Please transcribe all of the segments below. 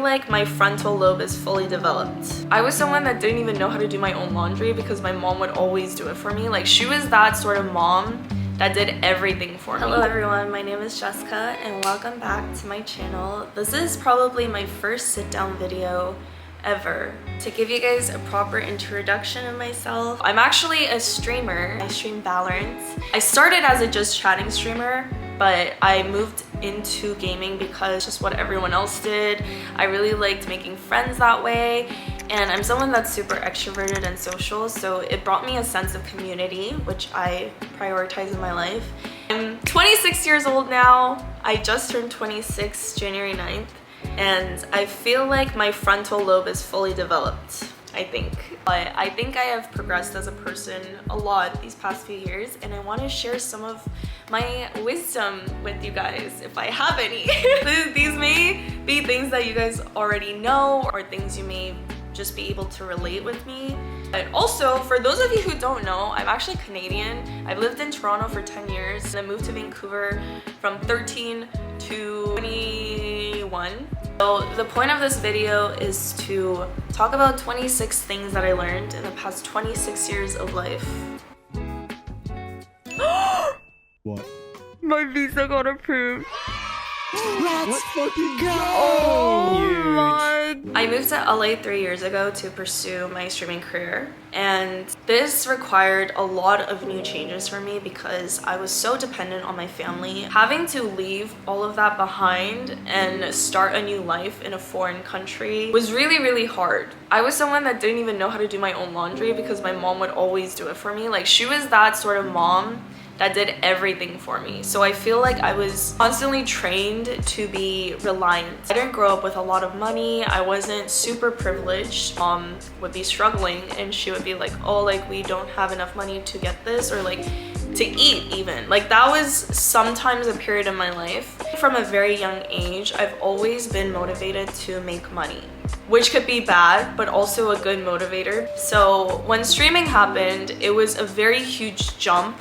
like my frontal lobe is fully developed. I was someone that didn't even know how to do my own laundry because my mom would always do it for me. Like, she was that sort of mom that did everything for me. Hello everyone, my name is Jessica and welcome back to my channel. This is probably my first sit-down video ever. To give you guys a proper introduction of myself, I'm actually a streamer. I stream Valorant. I started as a just chatting streamer, but I moved into gaming because just what everyone else did. I really liked making friends that way, and I'm someone that's super extroverted and social, so it brought me a sense of community, which I prioritize in my life. I'm 26 years old now. I just turned 26 January 9th, and I feel like my frontal lobe is fully developed, I think. But I think I have progressed as a person a lot these past few years, and I want to share some of my wisdom with you guys, if I have any. These may be things that you guys already know, or things you may just be able to relate with me. But also, for those of you who don't know, I'm actually Canadian. I've lived in Toronto for 10 years, and I moved to Vancouver from 13 to 21. So the point of this video is to talk about 26 things that I learned in the past 26 years of life. What? My visa got approved. Let's fucking go! Oh my! I moved to LA 3 years ago to pursue my streaming career, and this required a lot of new changes for me because I was so dependent on my family. Having to leave all of that behind and start a new life in a foreign country was really, really hard. I was someone that didn't even know how to do my own laundry because my mom would always do it for me. Like, she was that sort of mom that did everything for me. So I feel like I was constantly trained to be reliant. I didn't grow up with a lot of money. I wasn't super privileged. Mom would be struggling and she would be like, oh, like, we don't have enough money to get this, or like to eat even. Like, that was sometimes a period in my life. From a very young age, I've always been motivated to make money, which could be bad, but also a good motivator. So when streaming happened, it was a very huge jump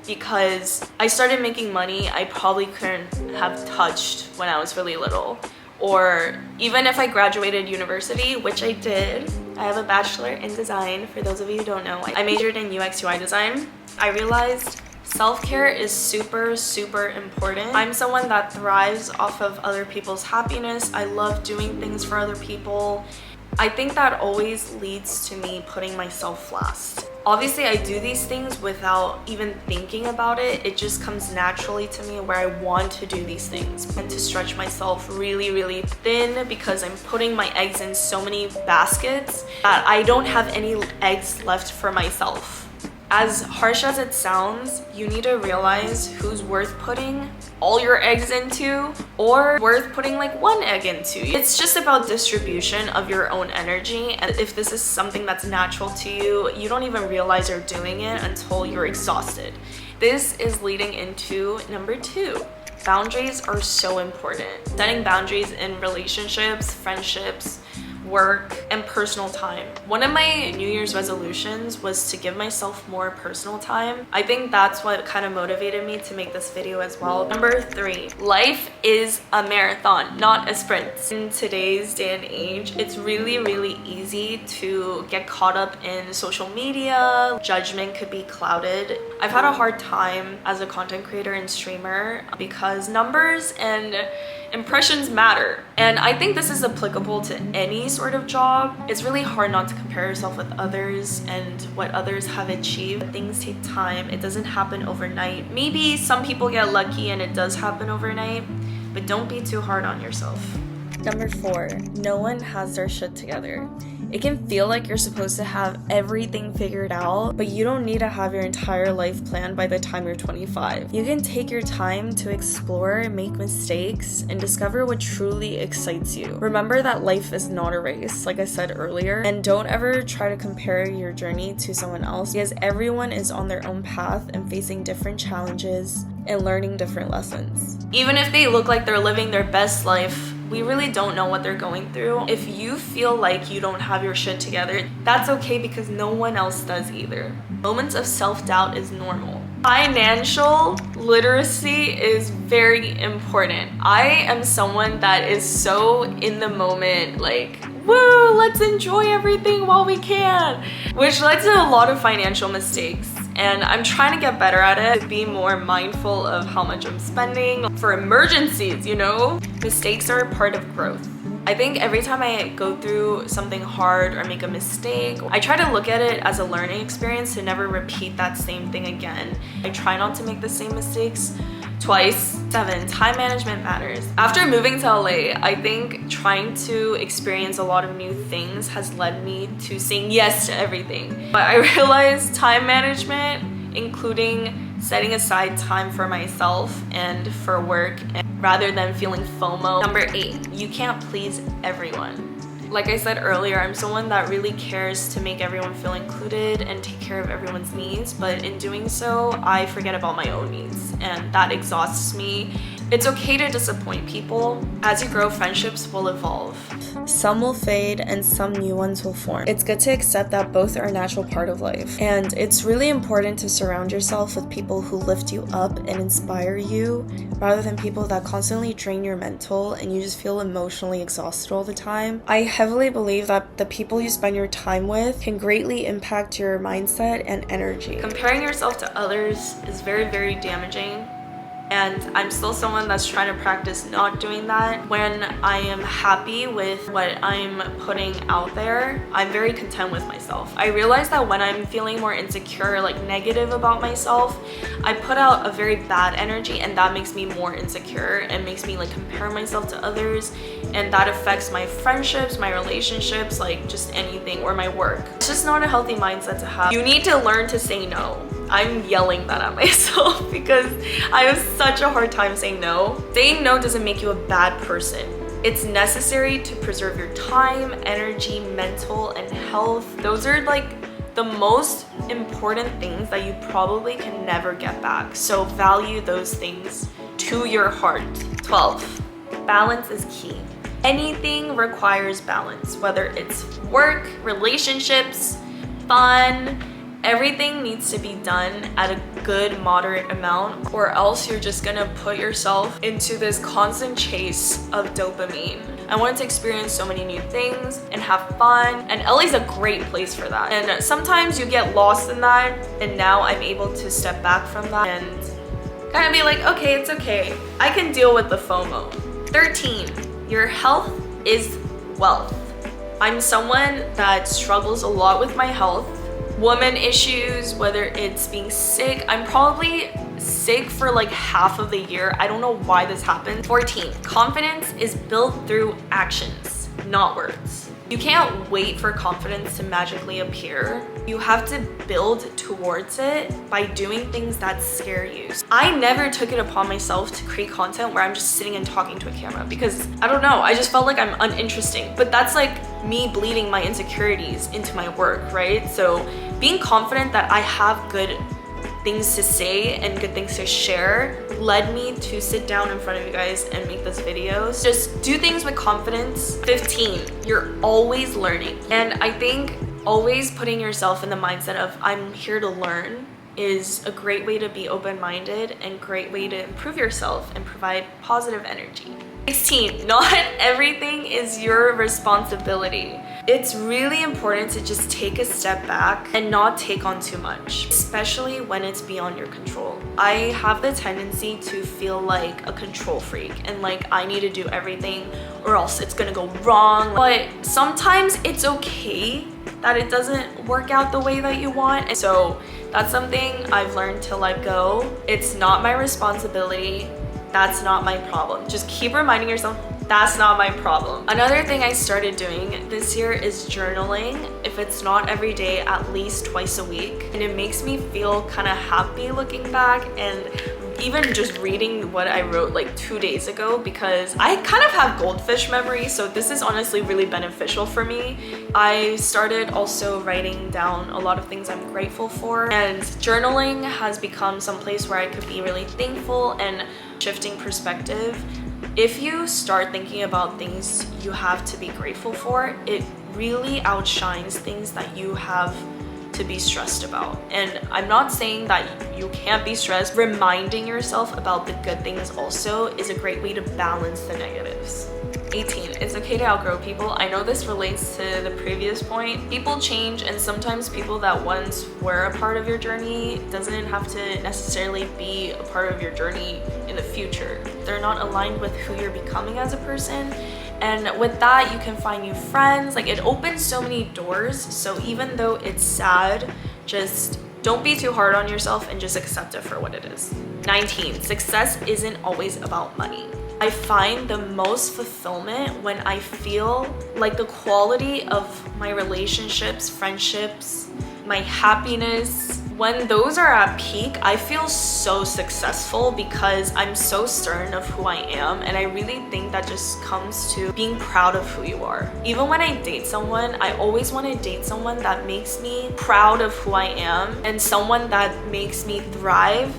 because I started making money I probably couldn't have touched when I was really little. Or even if I graduated university, which I did. I have a bachelor in design, for those of you who don't know. I majored in UX UI design. I realized self-care is super, super important. I'm someone that thrives off of other people's happiness. I love doing things for other people. I think that always leads to me putting myself last. Obviously, I do these things without even thinking about it. It just comes naturally to me where I want to do these things and to stretch myself really, really thin because I'm putting my eggs in so many baskets that I don't have any eggs left for myself. As harsh as it sounds, you need to realize who's worth putting all your eggs into or worth putting like one egg into. It's just about distribution of your own energy, and if this is something that's natural to you, you don't even realize you're doing it until you're exhausted. This is leading into number 2. Boundaries are so important. Setting boundaries in relationships, friendships, work, and personal time. One of my New Year's resolutions was to give myself more personal time. I think that's what kind of motivated me to make this video as well. Number 3, life is a marathon, not a sprint. In today's day and age, it's really, really easy to get caught up in social media. Judgment could be clouded. I've had a hard time as a content creator and streamer because numbers and impressions matter, and I think this is applicable to any sort of job. It's really hard not to compare yourself with others and what others have achieved. Things take time. It doesn't happen overnight. Maybe some people get lucky and it does happen overnight, but don't be too hard on yourself. Number 4, no one has their shit together. It can feel like you're supposed to have everything figured out, but you don't need to have your entire life planned by the time you're 25. You can take your time to explore, make mistakes, and discover what truly excites you. Remember that life is not a race, like I said earlier, and don't ever try to compare your journey to someone else because everyone is on their own path and facing different challenges and learning different lessons. Even if they look like they're living their best life, we really don't know what they're going through. If you feel like you don't have your shit together, that's okay because no one else does either. Moments of self-doubt is normal. Financial literacy is very important. I am someone that is so in the moment, like, woo, let's enjoy everything while we can, which led to a lot of financial mistakes. And I'm trying to get better at it, to be more mindful of how much I'm spending for emergencies, you know? Mistakes are a part of growth. I think every time I go through something hard or make a mistake, I try to look at it as a learning experience to never repeat that same thing again. I try not to make the same mistakes twice. 7, time management matters. After moving to LA, I think trying to experience a lot of new things has led me to saying yes to everything. But I realized time management, including setting aside time for myself and for work, rather than feeling FOMO. Number 8, you can't please everyone. Like I said earlier, I'm someone that really cares to make everyone feel included and take care of everyone's needs, but in doing so, I forget about my own needs, and that exhausts me. It's okay to disappoint people. As you grow, friendships will evolve. Some will fade and some new ones will form. It's good to accept that both are a natural part of life. And it's really important to surround yourself with people who lift you up and inspire you, rather than people that constantly drain your mental and you just feel emotionally exhausted all the time. I heavily believe that the people you spend your time with can greatly impact your mindset and energy. Comparing yourself to others is very, very damaging. And I'm still someone that's trying to practice not doing that. When I am happy with what I'm putting out there, I'm very content with myself. I realize that when I'm feeling more insecure, like negative about myself, I put out a very bad energy, and that makes me more insecure and makes me like compare myself to others, and that affects my friendships, my relationships, like just anything, or my work. It's just not a healthy mindset to have. You need to learn to say no. I'm yelling that at myself because I have such a hard time saying no. Saying no doesn't make you a bad person. It's necessary to preserve your time, energy, mental, and health. Those are like the most important things that you probably can never get back. So value those things to your heart. 12, balance is key. Anything requires balance, whether it's work, relationships, fun. Everything needs to be done at a good, moderate amount, or else you're just gonna put yourself into this constant chase of dopamine. I wanted to experience so many new things and have fun, and LA's a great place for that. And sometimes you get lost in that, and now I'm able to step back from that and kind of be like, okay, it's okay. I can deal with the FOMO. 13, your health is wealth. I'm someone that struggles a lot with my health. Woman issues, whether it's being sick. I'm probably sick for like half of the year. I don't know why this happened. 14, confidence is built through actions, not words. You can't wait for confidence to magically appear. You have to build towards it by doing things that scare you. I never took it upon myself to create content where I'm just sitting and talking to a camera because I don't know, I just felt like I'm uninteresting. But that's like me bleeding my insecurities into my work, right? So being confident that I have good things to say and good things to share led me to sit down in front of you guys and make this video. Just do things with confidence. 15, you're always learning. And I think always putting yourself in the mindset of I'm here to learn is a great way to be open-minded and great way to improve yourself and provide positive energy. 16, not everything is your responsibility. It's really important to just take a step back and not take on too much, especially when it's beyond your control. I have the tendency to feel like a control freak and like I need to do everything or else it's gonna go wrong. But sometimes it's okay that it doesn't work out the way that you want. And so that's something I've learned to let go. It's not my responsibility. That's not my problem. Just keep reminding yourself, that's not my problem. Another thing I started doing this year is journaling. If it's not every day, at least twice a week. And it makes me feel kind of happy looking back and even just reading what I wrote like 2 days ago, because I kind of have goldfish memory, so this is honestly really beneficial for me. I started also writing down a lot of things I'm grateful for, and journaling has become some place where I could be really thankful and shifting perspective. If you start thinking about things you have to be grateful for, it really outshines things that you have to be stressed about. And I'm not saying that you can't be stressed. Reminding yourself about the good things also is a great way to balance the negatives. 18, it's okay to outgrow people. I know this relates to the previous point. People change, and sometimes people that once were a part of your journey doesn't have to necessarily be a part of your journey in the future. They're not aligned with who you're becoming as a person. And with that, you can find new friends. Like, it opens so many doors. So even though it's sad, just don't be too hard on yourself and just accept it for what it is. 19, success isn't always about money. I find the most fulfillment when I feel like the quality of my relationships, friendships, my happiness, when those are at peak, I feel so successful because I'm so certain of who I am. And I really think that just comes to being proud of who you are. Even when I date someone, I always want to date someone that makes me proud of who I am and someone that makes me thrive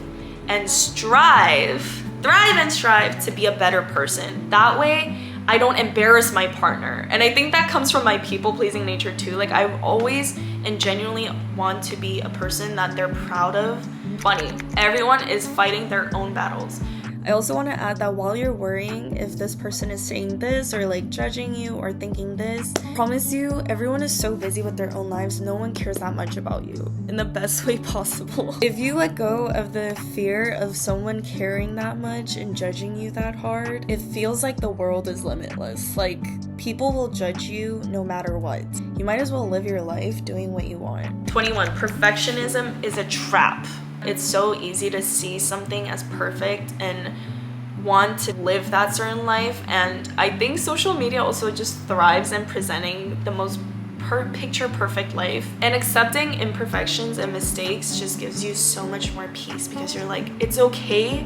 and strive to be a better person. That way, I don't embarrass my partner. And I think that comes from my people-pleasing nature too. Like, I always and genuinely want to be a person that they're proud of. 20, everyone is fighting their own battles. I also want to add that while you're worrying if this person is saying this or like judging you or thinking this, I promise you, everyone is so busy with their own lives, no one cares that much about you in the best way possible. If you let go of the fear of someone caring that much and judging you that hard, it feels like the world is limitless. Like, people will judge you no matter what. You might as well live your life doing what you want. 21, perfectionism is a trap. It's so easy to see something as perfect and want to live that certain life. And I think social media also just thrives in presenting the most picture perfect life. And accepting imperfections and mistakes just gives you so much more peace because you're like, it's okay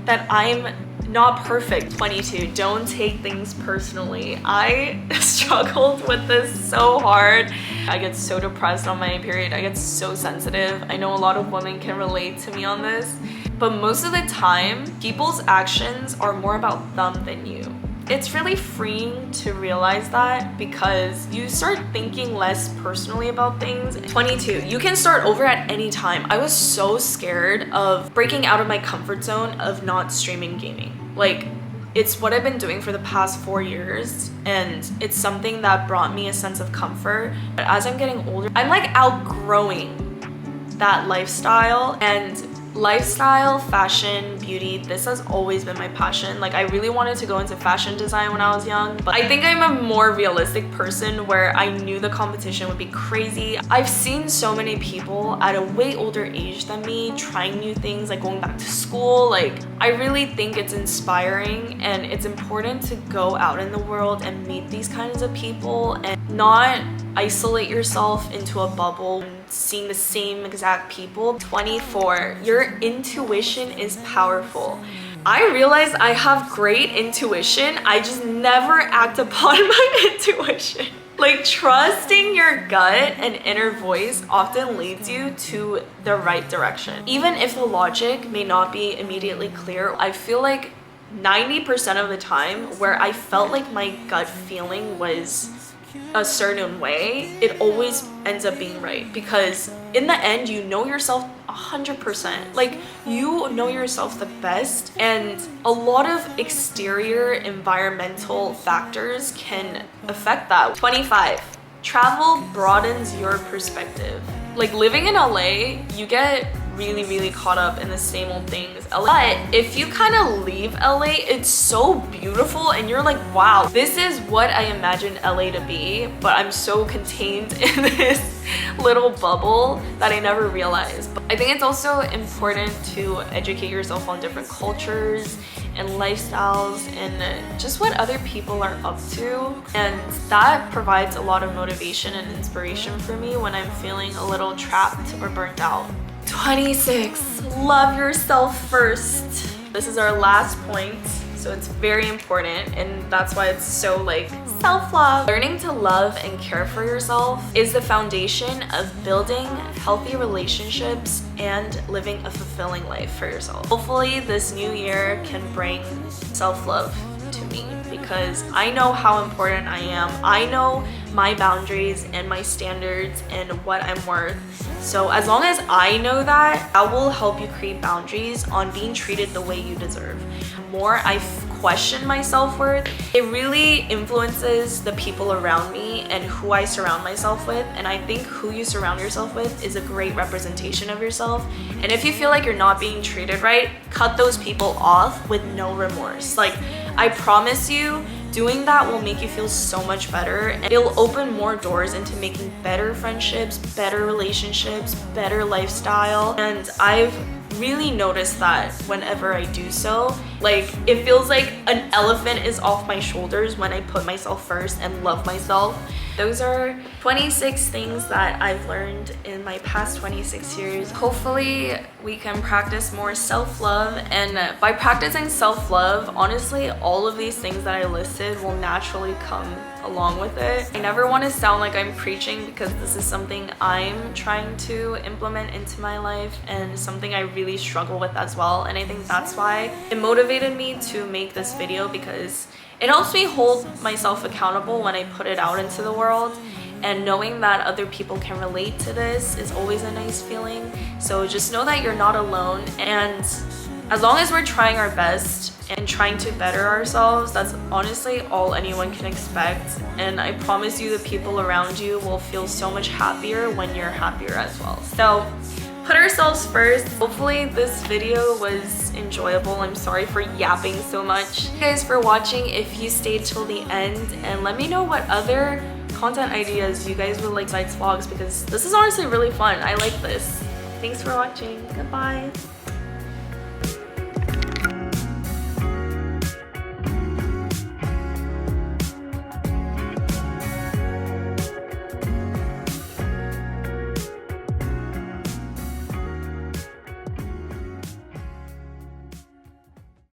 that I'm not perfect. 22, don't take things personally. I struggled with this so hard. I get so depressed on my period. I get so sensitive. I know a lot of women can relate to me on this, but most of the time, people's actions are more about them than you. It's really freeing to realize that because you start thinking less personally about things. 22, you can start over at any time. I was so scared of breaking out of my comfort zone of not streaming gaming. Like, it's what I've been doing for the past 4 years, and it's something that brought me a sense of comfort. But as I'm getting older, I'm like outgrowing that lifestyle. And lifestyle, fashion, beauty, this has always been my passion. Like, I really wanted to go into fashion design when I was young, but I think I'm a more realistic person where I knew the competition would be crazy. I've seen so many people at a way older age than me trying new things, like going back to school. Like, I really think it's inspiring, and it's important to go out in the world and meet these kinds of people and not isolate yourself into a bubble and seeing the same exact people. 24, your intuition is powerful. I realize I have great intuition. I just never act upon my intuition. Like, trusting your gut and inner voice often leads you to the right direction. Even if the logic may not be immediately clear, I feel like 90% of the time where I felt like my gut feeling was a certain way, it always ends up being right, because in the end, you know yourself 100%. Like, you know yourself the best, and a lot of exterior environmental factors can affect that. 25, travel broadens your perspective. Like, living in LA, you get really caught up in the same old things. But if you kind of leave LA, it's so beautiful and you're like, wow, this is what I imagined LA to be, but I'm so contained in this little bubble that I never realized. But I think it's also important to educate yourself on different cultures and lifestyles and just what other people are up to, and that provides a lot of motivation and inspiration for me when I'm feeling a little trapped or burnt out. 26, love yourself first. This is our last point, so it's very important, and that's why it's so like self-love. Learning to love and care for yourself is the foundation of building healthy relationships and living a fulfilling life for yourself. Hopefully this new year can bring self-love to me, because because I know how important I am. I know my boundaries and my standards and what I'm worth. So as long as I know that, I will help you create boundaries on being treated the way you deserve. The more I question my self-worth, it really influences the people around me and who I surround myself with. And I think who you surround yourself with is a great representation of yourself. And if you feel like you're not being treated right, cut those people off with no remorse. Like, I promise you, doing that will make you feel so much better, and it'll open more doors into making better friendships, better relationships, better lifestyle. And I've really noticed that whenever I do so, like, it feels like an elephant is off my shoulders when I put myself first and love myself. Those are 26 things that I've learned in my past 26 years. Hopefully we can practice more self-love, and by practicing self-love, honestly, all of these things that I listed will naturally come along with it. I never want to sound like I'm preaching, because this is something I'm trying to implement into my life and something I really struggle with as well. And I think that's why it motivated me to make this video, because it helps me hold myself accountable when I put it out into the world. And knowing that other people can relate to this is always a nice feeling. So just know that you're not alone. And as long as we're trying our best and trying to better ourselves, that's honestly all anyone can expect. And I promise you, the people around you will feel so much happier when you're happier as well. So put ourselves first. Hopefully this video was enjoyable. I'm sorry for yapping so much. Thank you guys for watching if you stayed till the end, and let me know what other content ideas you guys would like besides vlogs, because this is honestly really fun. I like this. Thanks for watching. Goodbye.